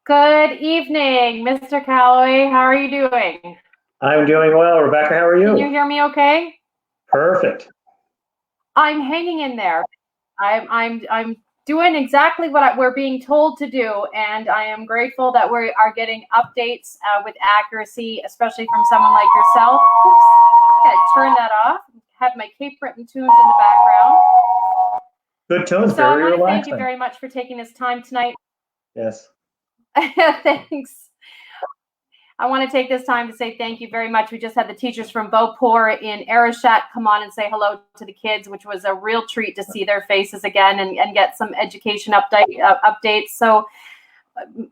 Good evening, Mr. Kelloway. How are you doing? I'm doing well. Rebecca, how are Can you you? hear me okay? Perfect. I'm hanging in there. I'm doing exactly what we're being told to do, and I am grateful that we are getting updates with accuracy, especially from someone like yourself. Oops, okay, turn that off. Have my Cape Breton tunes in the background. Good tunes, So I very want to thank you relaxing. very much for taking this time tonight. Yes. Thanks. I want to take this time to say thank you very much. We just had the teachers from Beauport in Arichat come on and say hello to the kids, which was a real treat to see their faces again and get some education updates. So,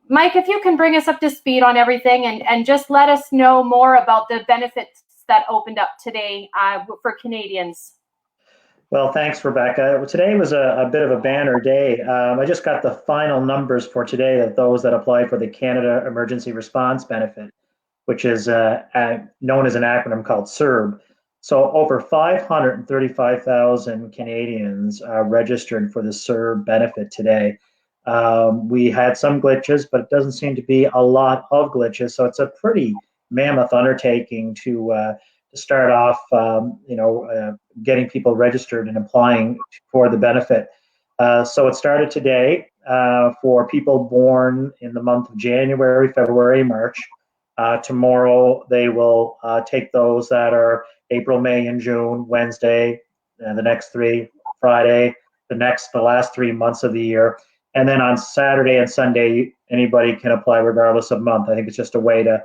Mike, if you can bring us up to speed on everything and just let us know more about the benefits that opened up today for Canadians. Well, thanks, Rebecca. Today was a bit of a banner day. I just got the final numbers for today of those that applied for the Canada Emergency Response Benefit, which is known as an acronym called CERB. So over 535,000 Canadians registered for the CERB benefit today. We had some glitches, but it doesn't seem to be a lot of glitches. So it's a pretty mammoth undertaking to start off, getting people registered and applying for the benefit. So it started today for people born in the month of January, February, March. Tomorrow they will take those that are April, May, and June, Wednesday, and the next three, Friday, the last 3 months of the year. And then on Saturday and Sunday, anybody can apply regardless of month. I think it's just a way to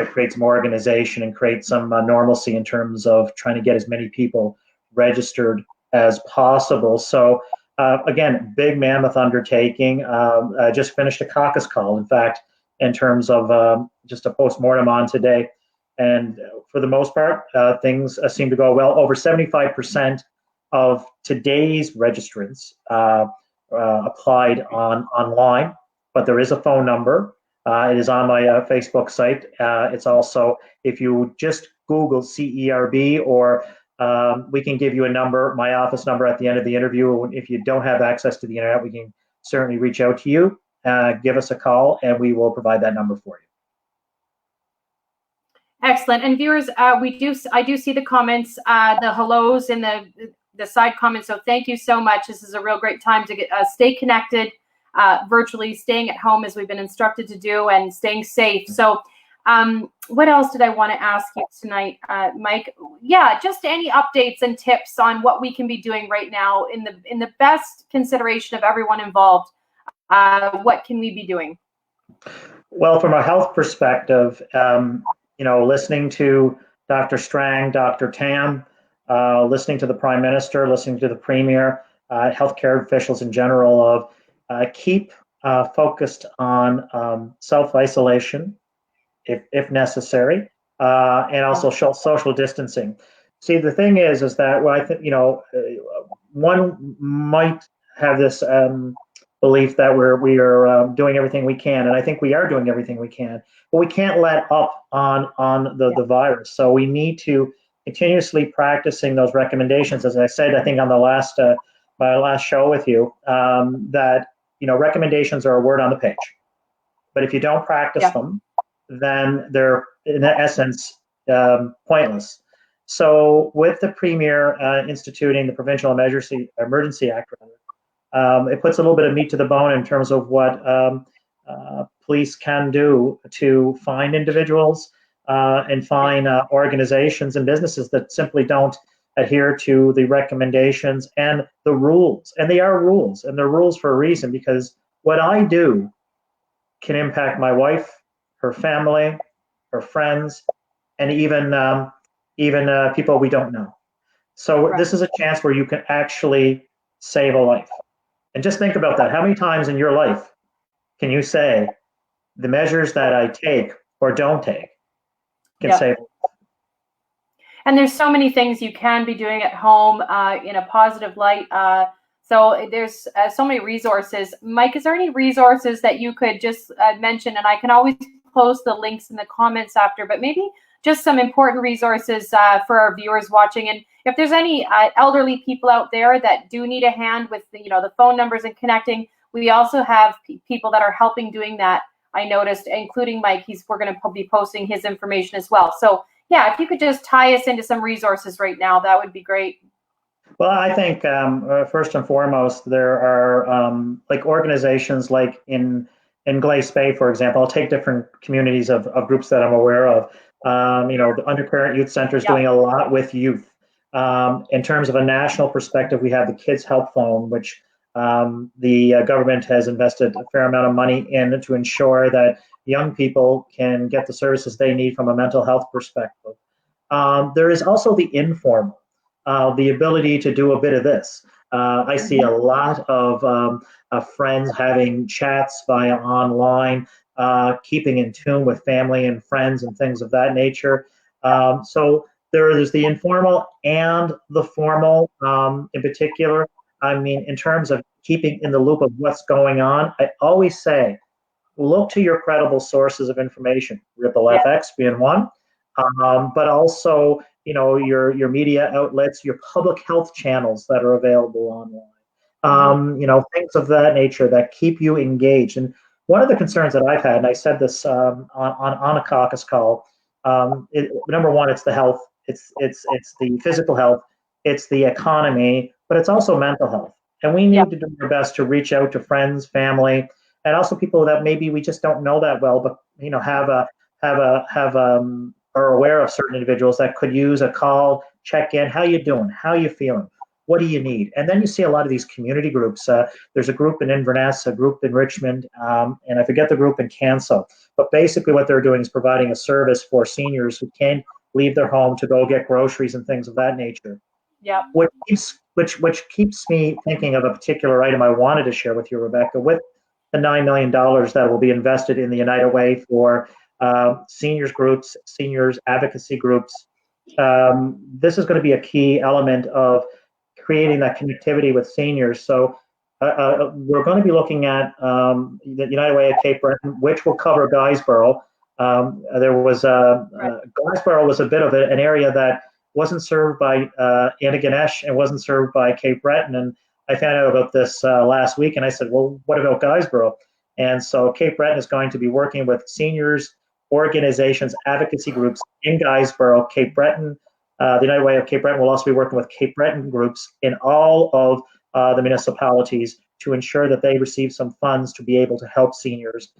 create some organization and create some normalcy in terms of trying to get as many people registered as possible. So again, big mammoth undertaking. I just finished a caucus call, in fact, in terms of just a post-mortem on today. And for the most part, things seem to go well. Over 75% of today's registrants applied online, but there is a phone number. It is on my Facebook site. It's also, if you just Google CERB, or we can give you a number, my office number at the end of the interview. If you don't have access to the internet, we can certainly reach out to you. Give us a call, and we will provide that number for you. Excellent. And viewers, I do see the comments, the hellos and the side comments. So thank you so much. This is a real great time to stay connected virtually, staying at home as we've been instructed to do, and staying safe. So what else did I want to ask you tonight, Mike? Yeah, just any updates and tips on what we can be doing right now in the best consideration of everyone involved. What can we be doing? Well, from a health perspective, listening to Dr. Strang, Dr. Tam, listening to the Prime Minister, listening to the Premier, healthcare officials in general, of keep focused on self-isolation, if necessary, and also social distancing. See, the thing is that I think one might have this belief that we are doing everything we can, and I think we are doing everything we can, but we can't let up on the virus. So we need to continuously practicing those recommendations. As I said, I think on the last my last show with you, that recommendations are a word on the page, but if you don't practice them, then they're in essence pointless. So with the Premier instituting the Provincial Emergency Act, it puts a little bit of meat to the bone in terms of what police can do to find individuals and find organizations and businesses that simply don't adhere to the recommendations and the rules. And they are rules, and they're rules for a reason, because what I do can impact my wife, her family, her friends, and even people we don't know. So this is a chance where you can actually save a life. And just think about that. How many times in your life can you say the measures that I take or don't take can save a life? And there's so many things you can be doing at home in a positive light. So there's so many resources. Mike, is there any resources that you could just mention? And I can always post the links in the comments after, but maybe just some important resources for our viewers watching. And if there's any elderly people out there that do need a hand with the phone numbers and connecting, we also have people that are helping doing that I noticed, including Mike. We're going to be posting his information as well. So yeah, if you could just tie us into some resources right now, that would be great. Well, I think first and foremost, there are like organizations like in Glace Bay, for example. I'll take different communities of groups that I'm aware of. The Undercurrent Youth Center is doing a lot with youth. In terms of a national perspective, we have the Kids Help Phone, which the government has invested a fair amount of money in to ensure that young people can get the services they need from a mental health perspective. There is also the informal. The ability to do a bit of this. I see a lot of friends having chats via online, keeping in tune with family and friends and things of that nature. So there's the informal and the formal in particular. I mean, in terms of keeping in the loop of what's going on, I always say, look to your credible sources of information, Ripple FX being one, but also your media outlets, your public health channels that are available online, things of that nature that keep you engaged. And one of the concerns that I've had, and I said this on a caucus call, number one, it's the health, it's the physical health, it's the economy, but it's also mental health. And we need to do our best to reach out to friends, family, and also people that maybe we just don't know that well, but are aware of certain individuals that could use a call, check in. How you doing? How you feeling? What do you need? And then you see a lot of these community groups. There's a group in Inverness, a group in Richmond, and I forget the group in Canso. But basically, what they're doing is providing a service for seniors who can't leave their home to go get groceries and things of that nature. Yeah. Which keeps me thinking of a particular item I wanted to share with you, Rebecca, with the $9 million that will be invested in the United Way for seniors groups, seniors advocacy groups. This is going to be a key element of creating that connectivity with seniors. So we're going to be looking at the United Way at Cape Breton, which will cover Guysborough. Guysborough was a bit of an area that wasn't served by Antigonish and wasn't served by Cape Breton. And I found out about this last week, and I said, well, what about Guysborough? And so Cape Breton is going to be working with seniors, organizations, advocacy groups in Guysborough, Cape Breton. The United Way of Cape Breton will also be working with Cape Breton groups in all of the municipalities to ensure that they receive some funds to be able to help seniors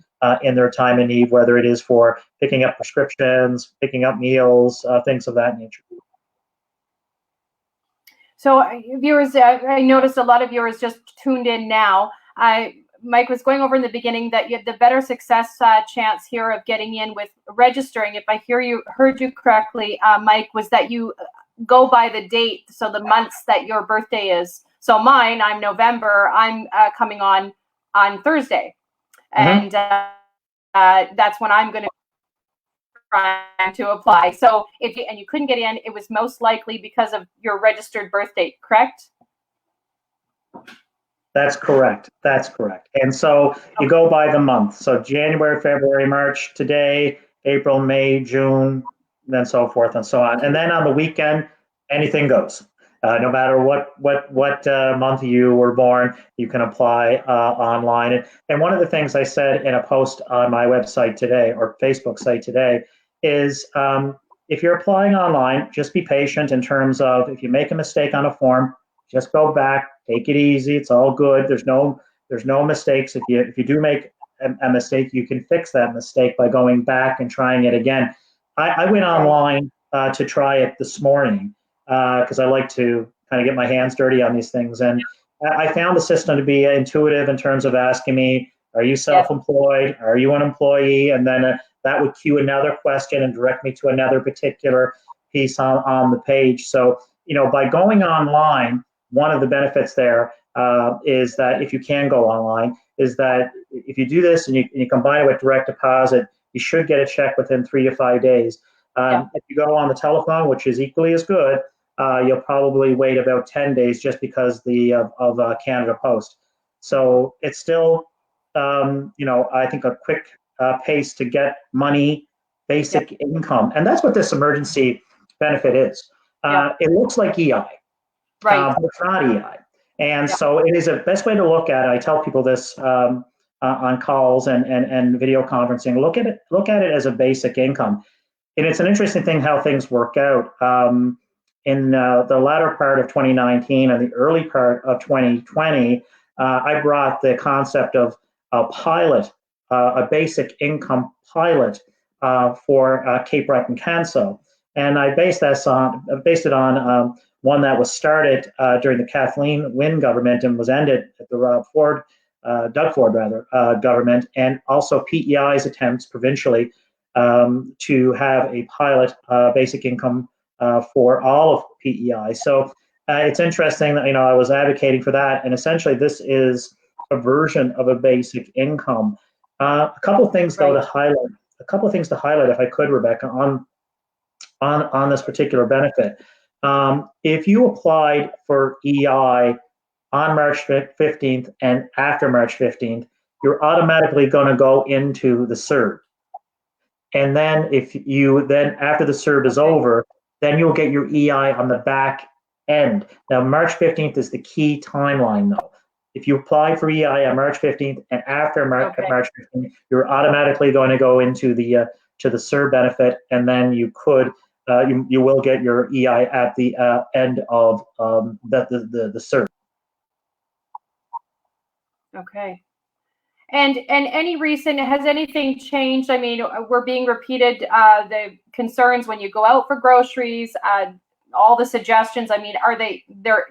in their time of need, whether it is for picking up prescriptions, picking up meals, things of that nature. So viewers, I noticed a lot of viewers just tuned in now. Mike was going over in the beginning that you had the better success chance here of getting in with registering. If I heard you correctly, Mike, was that you go by the date, so the months that your birthday is. So mine, I'm November. I'm coming on Thursday, and that's when I'm going to trying to apply. So if you couldn't get in, it was most likely because of your registered birth date, correct? That's correct. That's correct. And so you go by the month. So January, February, March, today, April, May, June, and then so forth and so on. And then on the weekend, anything goes. No matter what month you were born, you can apply online. And one of the things I said in a post on my website today, or Facebook site today, is if you're applying online, just be patient in terms of if you make a mistake on a form, just go back, take it easy. It's all good. There's no mistakes. If you do make a mistake, you can fix that mistake by going back and trying it again. I went online to try it this morning because I like to kind of get my hands dirty on these things, and I found the system to be intuitive in terms of asking me, "Are you self-employed? Are you an employee?" And then that would cue another question and direct me to another particular piece on the page. So by going online, one of the benefits there is that if you can go online, is that if you do this and you combine it with direct deposit, you should get a check within 3 to 5 days. If you go on the telephone, which is equally as good, you'll probably wait about 10 days just because of Canada Post. So it's still, I think a quick pace to get money, basic income. And that's what this emergency benefit is. It looks like EI. Right. But it's not EI. And so it is a best way to look at it. I tell people this, on calls and video conferencing. Look at it as a basic income. And it's an interesting thing how things work out. In the latter part of 2019 and the early part of 2020, I brought the concept of a pilot, a basic income pilot for Cape Breton Canso. And I based it on one that was started during the Kathleen Wynne government and was ended at the Doug Ford government, and also PEI's attempts provincially to have a pilot basic income for all of PEI. So it's interesting that I was advocating for that, and essentially this is a version of a basic income. A couple of things though to highlight. A couple of things to highlight, if I could, Rebecca, on this particular benefit. If you applied for EI on March 15th and after March 15th, you're automatically going to go into the CERB. And then after the CERB is over, then you'll get your EI on the back end. Now, March 15th is the key timeline, though. If you apply for EI on March 15th and after March 15th, you're automatically going to go into the CERB benefit, and then you will get your EI at the end of the CERB. Okay. And any recent, has anything changed? I mean, we're being repeated the concerns when you go out for groceries, all the suggestions. I mean, they're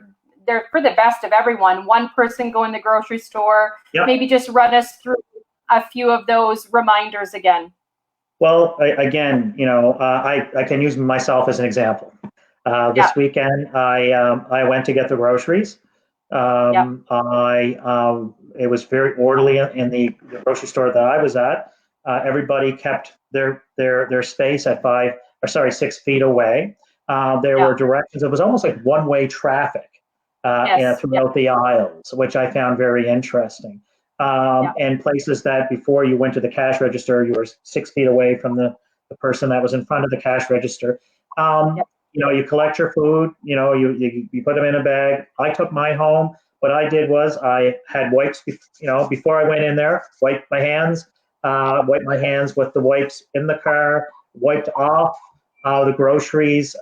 for the best of everyone. One person go in the grocery store. Yep. Maybe just run us through a few of those reminders again. Well, again, I can use myself as an example. This weekend, I went to get the groceries. It was very orderly in the grocery store that I was at. Everybody kept their space at 6 feet away. There were directions. It was almost like one-way traffic throughout the aisles, which I found very interesting. And places that before you went to the cash register, you were 6 feet away from the person that was in front of the cash register. You collect your food, you put them in a bag. I took mine home. What I did was I had wipes, before I went in there, wiped my hands with the wipes in the car, wiped off the groceries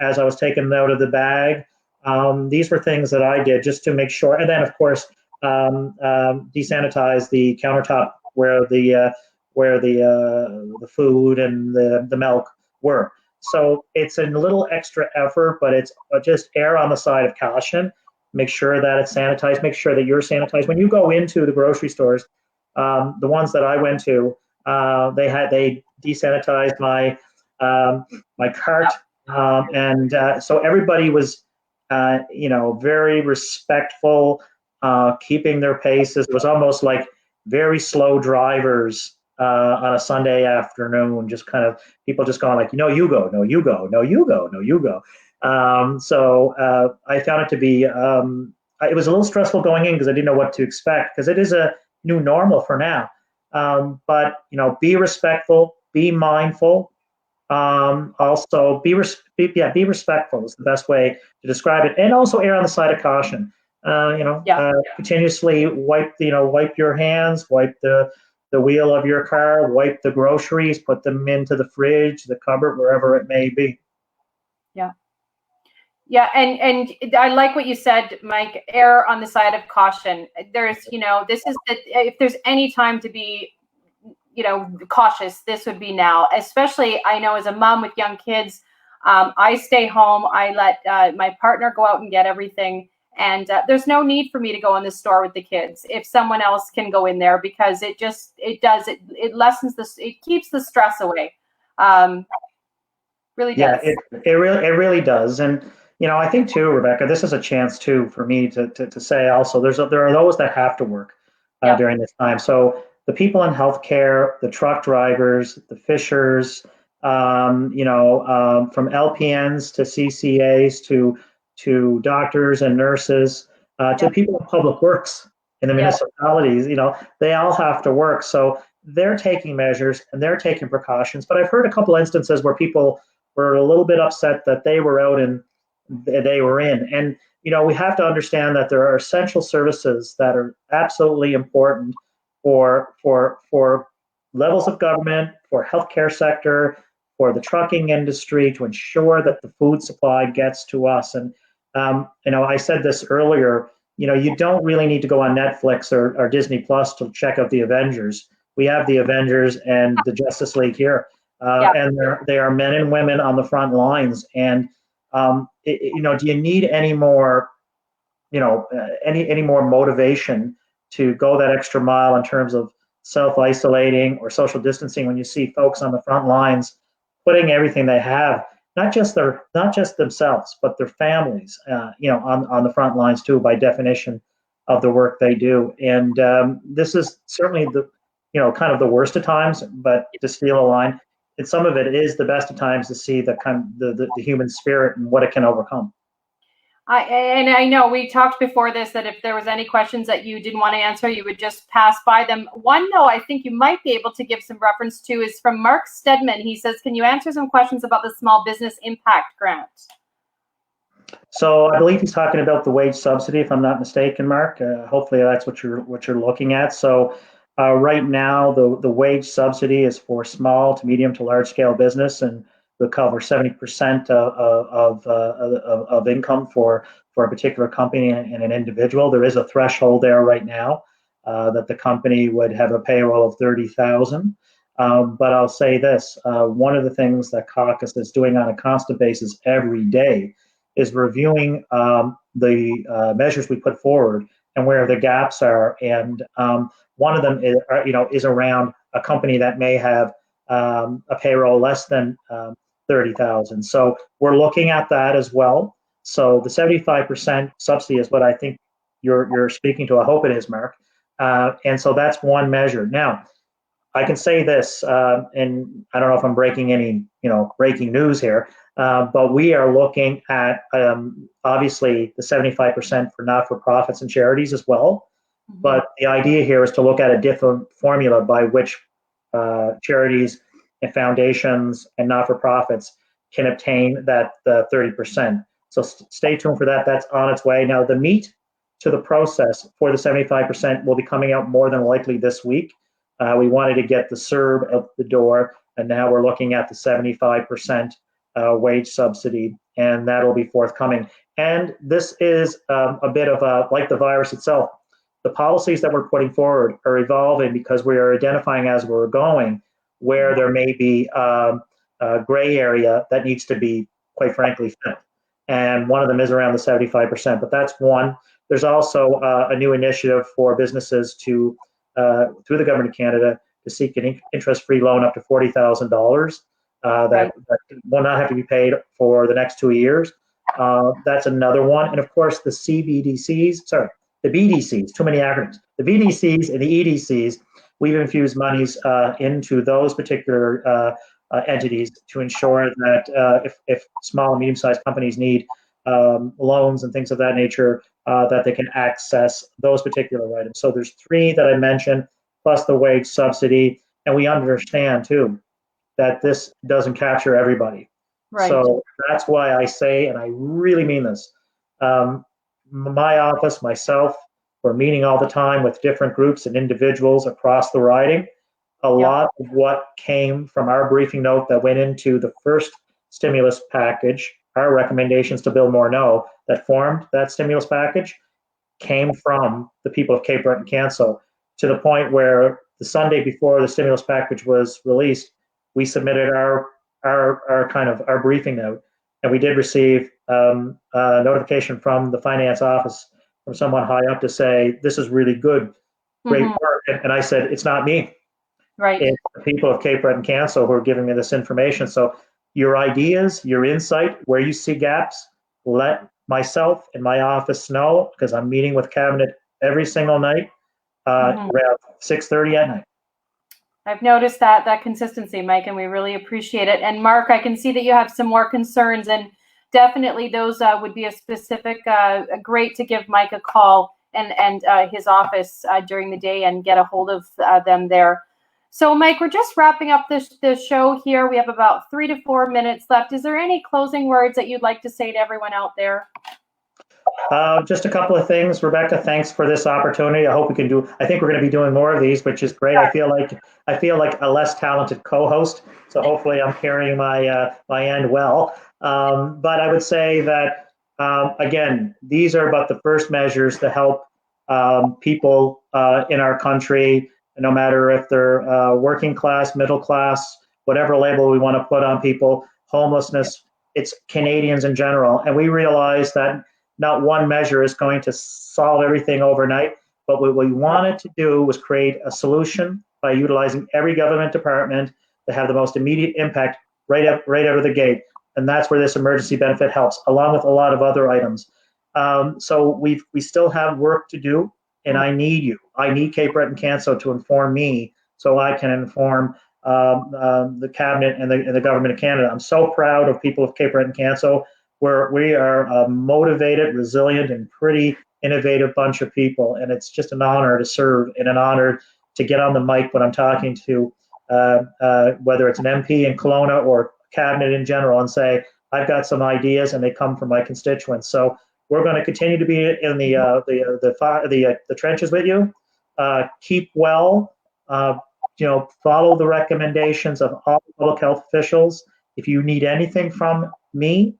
as I was taking them out of the bag. These were things that I did just to make sure. And then, of course, desanitize the countertop where the food and the milk were. So it's a little extra effort, but it's just err on the side of caution. Make sure that it's sanitized. Make sure that you're sanitized. When you go into the grocery stores, the ones that I went to, they desanitized my cart, and so everybody was, very respectful, keeping their paces. It was almost like very slow drivers on a Sunday afternoon, just kind of people just going like, no, you go, no, you go, no, you go, no, you go. So I found it to be, it was a little stressful going in because I didn't know what to expect, because it is a new normal for now. But, be respectful, be mindful. Also be respectful is the best way to describe it. And also err on the side of caution. Continuously wipe your hands, wipe the wheel of your car, wipe the groceries, put them into the fridge, the cupboard, wherever it may be. Yeah, and I like what you said, Mike. Err on the side of caution. There's, if there's any time to be, cautious, this would be now. Especially, I know as a mom with young kids, I stay home. I let my partner go out and get everything, and there's no need for me to go in the store with the kids if someone else can go in there, because it lessens it keeps the stress away. Really does. Yeah, it really does. And I think too, Rebecca, this is a chance too for me to say also there are those that have to work during this time. So the people in healthcare, the truck drivers, the fishers, from LPNs to CCAs to doctors and nurses, to people in public works in the municipalities, they all have to work. So they're taking measures and they're taking precautions. But I've heard a couple instances where people were a little bit upset that they were out and they were in. And, we have to understand that there are essential services that are absolutely important. for levels of government, for healthcare sector, for the trucking industry to ensure that the food supply gets to us. And I said this earlier. You don't really need to go on Netflix or Disney Plus to check out the Avengers. We have the Avengers and the Justice League here, and they are men and women on the front lines. And do you need any more, any more motivation to go that extra mile in terms of self-isolating or social distancing when you see folks on the front lines putting everything they have, not just themselves, but their families, on the front lines too, by definition of the work they do. And this is certainly the, kind of the worst of times, but to steal a line, and some of it is the best of times to see the kind of the human spirit and what it can overcome. I know we talked before this that if there was any questions that you didn't want to answer, you would just pass by them. One, though, I think you might be able to give some reference to is from Mark Stedman. He says, can you answer some questions about the Small Business Impact Grant? So I believe he's talking about the wage subsidy, if I'm not mistaken, Mark. Hopefully that's what you're looking at. So right now, the wage subsidy is for small to medium to large scale business, and will cover 70% of income for a particular company and an individual. There is a threshold there right now that the company would have a payroll of 30,000. But I'll say this: one of the things that Caucus is doing on a constant basis every day is reviewing the measures we put forward and where the gaps are. And one of them is around a company that may have a payroll less than 30,000. So we're looking at that as well. So the 75% subsidy is what I think you're speaking to. I hope it is, Mark. And so that's one measure. Now, I can say this, and I don't know if I'm breaking any breaking news here, but we are looking at obviously the 75% for not-for-profits and charities as well. Mm-hmm. But the idea here is to look at a different formula by which charities and foundations and not-for-profits can obtain that 30%. So stay tuned for that. That's on its way. Now, the meat to the process for the 75% will be coming out more than likely this week. We wanted to get the CERB out the door, and now we're looking at the 75% wage subsidy, and that'll be forthcoming. And this is a bit of like the virus itself. The policies that we're putting forward are evolving because we are identifying as we're going where there may be a gray area that needs to be, quite frankly, filled. And one of them is around the 75%, but that's one. There's also a new initiative for businesses to, through the Government of Canada, to seek an interest-free loan up to $40,000 that will not have to be paid for the next 2 years. That's another one. And of course, the BDCs, too many acronyms. The BDCs and the EDCs, we've infused monies into those particular entities to ensure that if small and medium-sized companies need loans and things of that nature, that they can access those particular items. So there's three that I mentioned, plus the wage subsidy. And we understand, too, that this doesn't capture everybody. Right. So that's why I say, and I really mean this, my office, myself, we're meeting all the time with different groups and individuals across the riding. A lot of what came from our briefing note that went into the first stimulus package, our recommendations to Bill Morneau that formed that stimulus package, came from the people of Cape Breton Canso, to the point where the Sunday before the stimulus package was released, we submitted our briefing note, and we did receive a notification from the finance office from someone high up to say, this is really good, great work. And I said, it's not me. Right. It's the people of Cape Breton Canso who are giving me this information. So your ideas, your insight, where you see gaps, let myself and my office know, because I'm meeting with cabinet every single night around 6:30 at night. I've noticed that consistency, Mike, and we really appreciate it. And Mark, I can see that you have some more concerns, and definitely those would be a specific, great to give Mike a call and his office during the day and get a hold of them there. So, Mike, we're just wrapping up the show here. We have about 3 to 4 minutes left. Is there any closing words that you'd like to say to everyone out there? Just a couple of things. Rebecca, thanks for this opportunity. I think we're going to be doing more of these, which is great. I feel like a less talented co-host, so hopefully I'm carrying my end well. But I would say that, again, these are about the first measures to help people in our country, no matter if they're working class, middle class, whatever label we want to put on people, homelessness, it's Canadians in general. And we realize that not one measure is going to solve everything overnight, but what we wanted to do was create a solution by utilizing every government department to have the most immediate impact right out of the gate. And that's where this emergency benefit helps, along with a lot of other items. So we still have work to do, and I need you. I need Cape Breton Canso to inform me so I can inform the cabinet and the government of Canada. I'm so proud of people of Cape Breton Canso. We are a motivated, resilient, and pretty innovative bunch of people, and it's just an honor to serve and an honor to get on the mic when I'm talking to whether it's an MP in Kelowna or cabinet in general and say, I've got some ideas and they come from my constituents. So we're going to continue to be in the trenches with you. Keep well. Follow the recommendations of all public health officials. If you need anything from me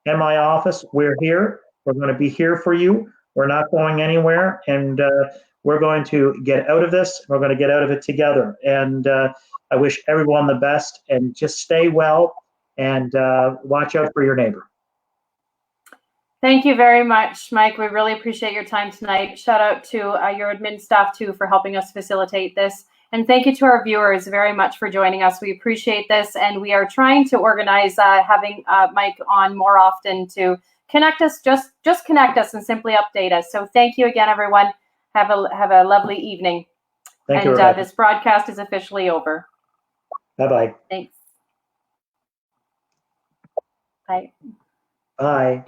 and my office, we're here. We're going to be here for you. We're not going anywhere, and we're going to get out of this. We're going to get out of it together. And I wish everyone the best, and just stay well and watch out for your neighbor. Thank you very much, Mike. We really appreciate your time tonight. Shout out to your admin staff too for helping us facilitate this. And thank you to our viewers very much for joining us. We appreciate this, and we are trying to organize having Mike on more often to connect us, just connect us and simply update us. So thank you again, everyone. Have a lovely evening. Thank you, and this broadcast is officially over. Bye-bye. Thanks. Bye. Bye.